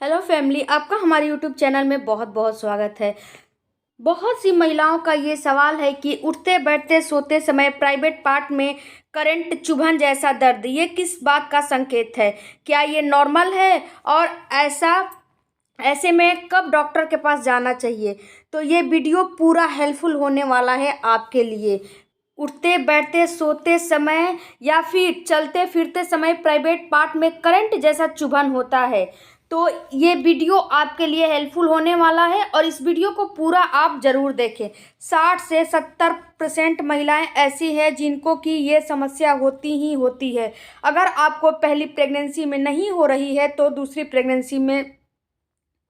Hello family, आपका हमारे YouTube channel में बहुत बहुत स्वागत है। बहुत सी महिलाओं का ये सवाल है कि उठते बैठते सोते समय प्राइवेट पार्ट में करंट चुभन जैसा दर्द, ये किस बात का संकेत है? क्या ये नॉर्मल है? और ऐसे में कब डॉक्टर के पास जाना चाहिए? तो ये वीडियो पूरा हेल्पफुल होने वाला है आपके लिए। उठते बैठते सोते समय या फिर चलते फिरते समय प्राइवेट पार्ट में करंट जैसा चुभन होता है, तो ये वीडियो आपके लिए हेल्पफुल होने वाला है और इस वीडियो को पूरा आप ज़रूर देखें। 60 से 70% महिलाएं ऐसी हैं जिनको कि ये समस्या होती ही होती है। अगर आपको पहली प्रेगनेंसी में नहीं हो रही है तो दूसरी प्रेगनेंसी में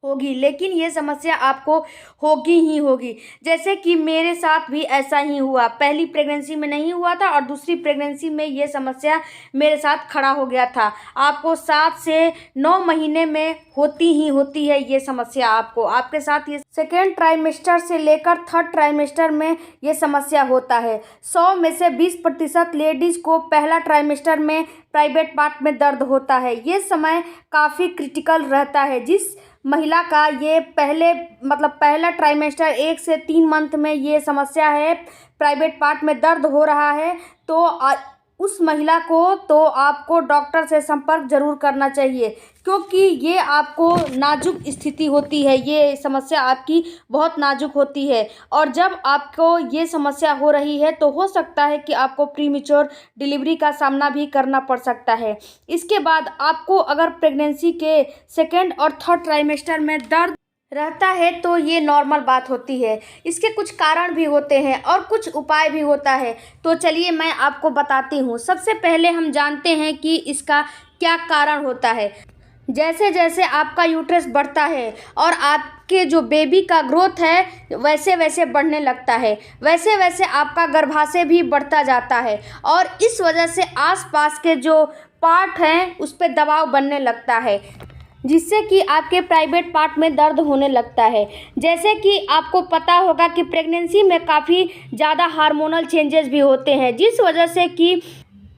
होगी, लेकिन ये समस्या आपको होगी ही होगी। जैसे कि मेरे साथ भी ऐसा ही हुआ, पहली प्रेगनेंसी में नहीं हुआ था और दूसरी प्रेगनेंसी में ये समस्या मेरे साथ खड़ा हो गया था। आपको 7 से 9 महीने में होती ही होती है ये समस्या। आपके साथ ये सेकेंड ट्राइमेस्टर से लेकर थर्ड ट्राइमेस्टर में ये समस्या होता है। 100 में से 20% लेडीज़ को पहला ट्राइमेस्टर में प्राइवेट पार्ट में दर्द होता है। ये समय काफ़ी क्रिटिकल रहता है। जिस महिला का ये पहला ट्राइमेस्टर 1 से 3 मंथ में ये समस्या है, प्राइवेट पार्ट में दर्द हो रहा है, तो उस महिला को तो आपको डॉक्टर से संपर्क जरूर करना चाहिए, क्योंकि ये आपको नाजुक स्थिति होती है। ये समस्या आपकी बहुत नाजुक होती है और जब आपको ये समस्या हो रही है तो हो सकता है कि आपको प्रीमेच्योर डिलीवरी का सामना भी करना पड़ सकता है। इसके बाद आपको अगर प्रेगनेंसी के सेकेंड और थर्ड ट्राइमेस्टर में दर्द रहता है तो ये नॉर्मल बात होती है। इसके कुछ कारण भी होते हैं और कुछ उपाय भी होता है, तो चलिए मैं आपको बताती हूँ। सबसे पहले हम जानते हैं कि इसका क्या कारण होता है। जैसे जैसे आपका यूट्रस बढ़ता है और आपके जो बेबी का ग्रोथ है वैसे वैसे बढ़ने लगता है, वैसे वैसे आपका गर्भाशय भी बढ़ता जाता है और इस वजह से आसपास के जो पार्ट हैं उस पर दबाव बनने लगता है, जिससे कि आपके प्राइवेट पार्ट में दर्द होने लगता है। जैसे कि आपको पता होगा कि प्रेगनेंसी में काफ़ी ज़्यादा हार्मोनल चेंजेस भी होते हैं, जिस वजह से कि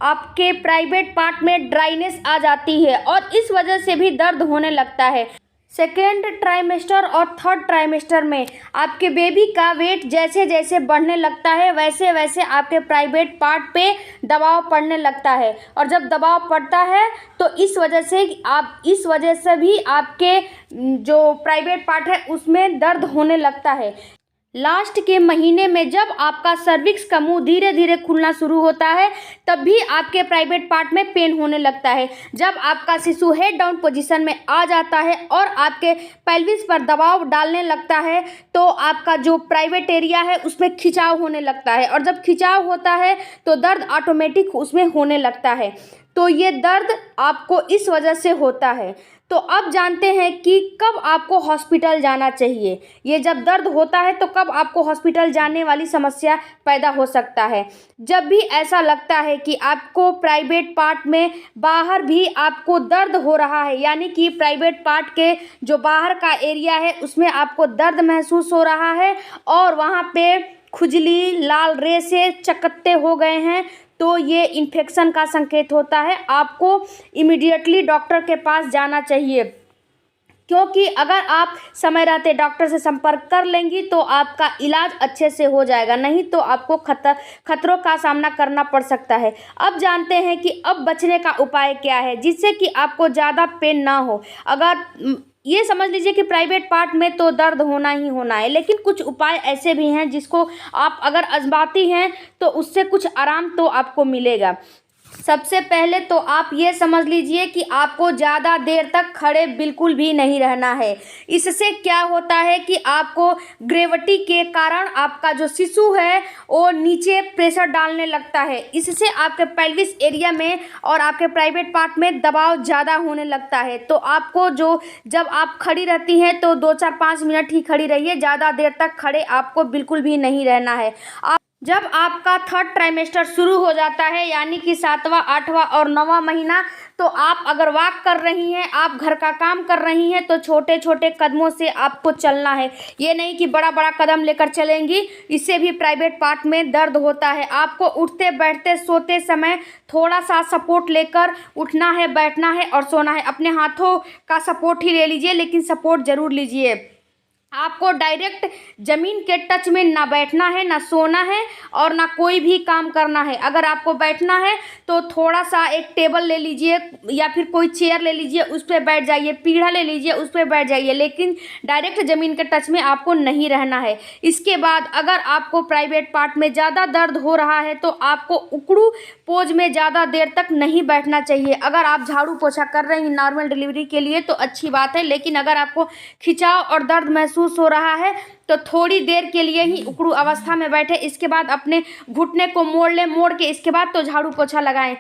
आपके प्राइवेट पार्ट में ड्राइनेस आ जाती है और इस वजह से भी दर्द होने लगता है। सेकेंड ट्राइमेस्टर और थर्ड ट्राइमेस्टर में आपके बेबी का वेट जैसे जैसे बढ़ने लगता है वैसे वैसे आपके प्राइवेट पार्ट पे दबाव पड़ने लगता है और जब दबाव पड़ता है तो इस वजह से भी आपके जो प्राइवेट पार्ट है उसमें दर्द होने लगता है। लास्ट के महीने में जब आपका सर्विक्स का मुंह धीरे धीरे खुलना शुरू होता है तब भी आपके प्राइवेट पार्ट में पेन होने लगता है। जब आपका शिशु हेड डाउन पोजीशन में आ जाता है और आपके पेल्विस पर दबाव डालने लगता है तो आपका जो प्राइवेट एरिया है उसमें खिंचाव होने लगता है और जब खिंचाव होता है तो दर्द ऑटोमेटिक उसमें होने लगता है। तो ये दर्द आपको इस वजह से होता है। तो अब जानते हैं कि कब आपको हॉस्पिटल जाना चाहिए। ये जब दर्द होता है तो कब आपको हॉस्पिटल जाने वाली समस्या पैदा हो सकता है। जब भी ऐसा लगता है कि आपको प्राइवेट पार्ट में बाहर भी आपको दर्द हो रहा है, यानी कि प्राइवेट पार्ट के जो बाहर का एरिया है उसमें आपको दर्द महसूस हो रहा है और वहाँ पे खुजली, लाल रेशे, चकत्ते हो गए हैं, तो ये इन्फेक्शन का संकेत होता है। आपको इमीडिएटली डॉक्टर के पास जाना चाहिए, क्योंकि अगर आप समय रहते डॉक्टर से संपर्क कर लेंगी तो आपका इलाज अच्छे से हो जाएगा, नहीं तो आपको खतरों का सामना करना पड़ सकता है। अब जानते हैं कि अब बचने का उपाय क्या है जिससे कि आपको ज़्यादा पेन ना हो। अगर ये समझ लीजिए कि प्राइवेट पार्ट में तो दर्द होना ही होना है, लेकिन कुछ उपाय ऐसे भी हैं जिसको आप अगर आजमाती हैं तो उससे कुछ आराम तो आपको मिलेगा। सबसे पहले तो आप ये समझ लीजिए कि आपको ज़्यादा देर तक खड़े बिल्कुल भी नहीं रहना है। इससे क्या होता है कि आपको ग्रेविटी के कारण आपका जो शिशु है वो नीचे प्रेशर डालने लगता है। इससे आपके पेल्विस एरिया में और आपके प्राइवेट पार्ट में दबाव ज़्यादा होने लगता है। तो आपको जब आप खड़ी रहती हैं तो 2-4-5 मिनट ही खड़ी रहिए, ज़्यादा देर तक खड़े आपको बिल्कुल भी नहीं रहना है। जब आपका थर्ड ट्राइमेस्टर शुरू हो जाता है, यानी कि 7वां, 8वां और 9वां महीना, तो आप अगर वॉक कर रही हैं, आप घर का काम कर रही हैं, तो छोटे छोटे कदमों से आपको चलना है। ये नहीं कि बड़ा बड़ा कदम लेकर चलेंगी, इससे भी प्राइवेट पार्ट में दर्द होता है। आपको उठते बैठते सोते समय थोड़ा सा सपोर्ट लेकर उठना है, बैठना है और सोना है। अपने हाथों का सपोर्ट ही ले लीजिए, लेकिन सपोर्ट ज़रूर लीजिए। आपको डायरेक्ट ज़मीन के टच में ना बैठना है, ना सोना है और ना कोई भी काम करना है। अगर आपको बैठना है तो थोड़ा सा एक टेबल ले लीजिए या फिर कोई चेयर ले लीजिए, उस पर बैठ जाइए, पीढ़ा ले लीजिए, उस पर बैठ जाइए, लेकिन डायरेक्ट ज़मीन के टच में आपको नहीं रहना है। इसके बाद अगर आपको प्राइवेट पार्ट में ज़्यादा दर्द हो रहा है तो आपको उकड़ू पोज में ज़्यादा देर तक नहीं बैठना चाहिए। अगर आप झाड़ू पोछा कर रही हैं नॉर्मल डिलीवरी के लिए तो अच्छी बात है, लेकिन अगर आपको खिंचाव और दर्द महसूस हो रहा है तो थोड़ी देर के लिए ही उकड़ू अवस्था में बैठे। इसके बाद अपने घुटने को मोड़ लें, मोड़ के इसके बाद तो झाड़ू पोछा लगाएं।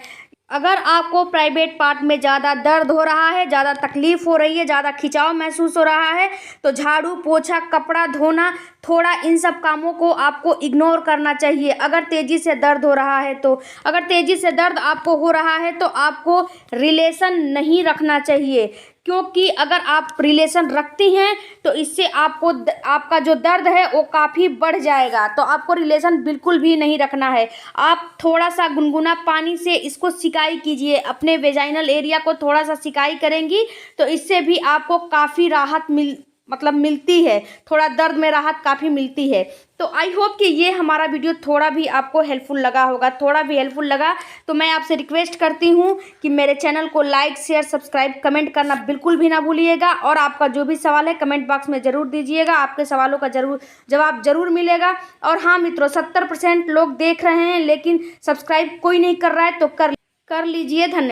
अगर आपको प्राइवेट पार्ट में ज़्यादा दर्द हो रहा है, ज़्यादा तकलीफ़ हो रही है, ज़्यादा खिंचाव महसूस हो रहा है, तो झाड़ू पोछा, कपड़ा धोना, थोड़ा इन सब कामों को आपको इग्नोर करना चाहिए। अगर तेज़ी से दर्द हो रहा है तो अगर तेज़ी से दर्द आपको हो रहा है तो आपको रिलेशन नहीं रखना चाहिए, क्योंकि अगर आप रिलेशन रखती हैं तो इससे आपका जो दर्द है वो काफ़ी बढ़ जाएगा। तो आपको रिलेशन बिल्कुल भी नहीं रखना है। आप थोड़ा सा गुनगुना पानी से इसको सिकाई कीजिए, अपने वेजाइनल एरिया को थोड़ा सा सिकाई करेंगी तो इससे भी आपको काफ़ी राहत मिलती है, थोड़ा दर्द में राहत काफ़ी मिलती है। तो आई होप कि ये हमारा वीडियो थोड़ा भी आपको हेल्पफुल लगा होगा। थोड़ा भी हेल्पफुल लगा तो मैं आपसे रिक्वेस्ट करती हूँ कि मेरे चैनल को लाइक, शेयर, सब्सक्राइब, कमेंट करना बिल्कुल भी ना भूलिएगा। और आपका जो भी सवाल है कमेंट बॉक्स में ज़रूर दीजिएगा, आपके सवालों का जवाब ज़रूर मिलेगा। और हाँ मित्रों, 70% लोग देख रहे हैं लेकिन सब्सक्राइब कोई नहीं कर रहा है, तो कर लीजिए। धन्यवाद।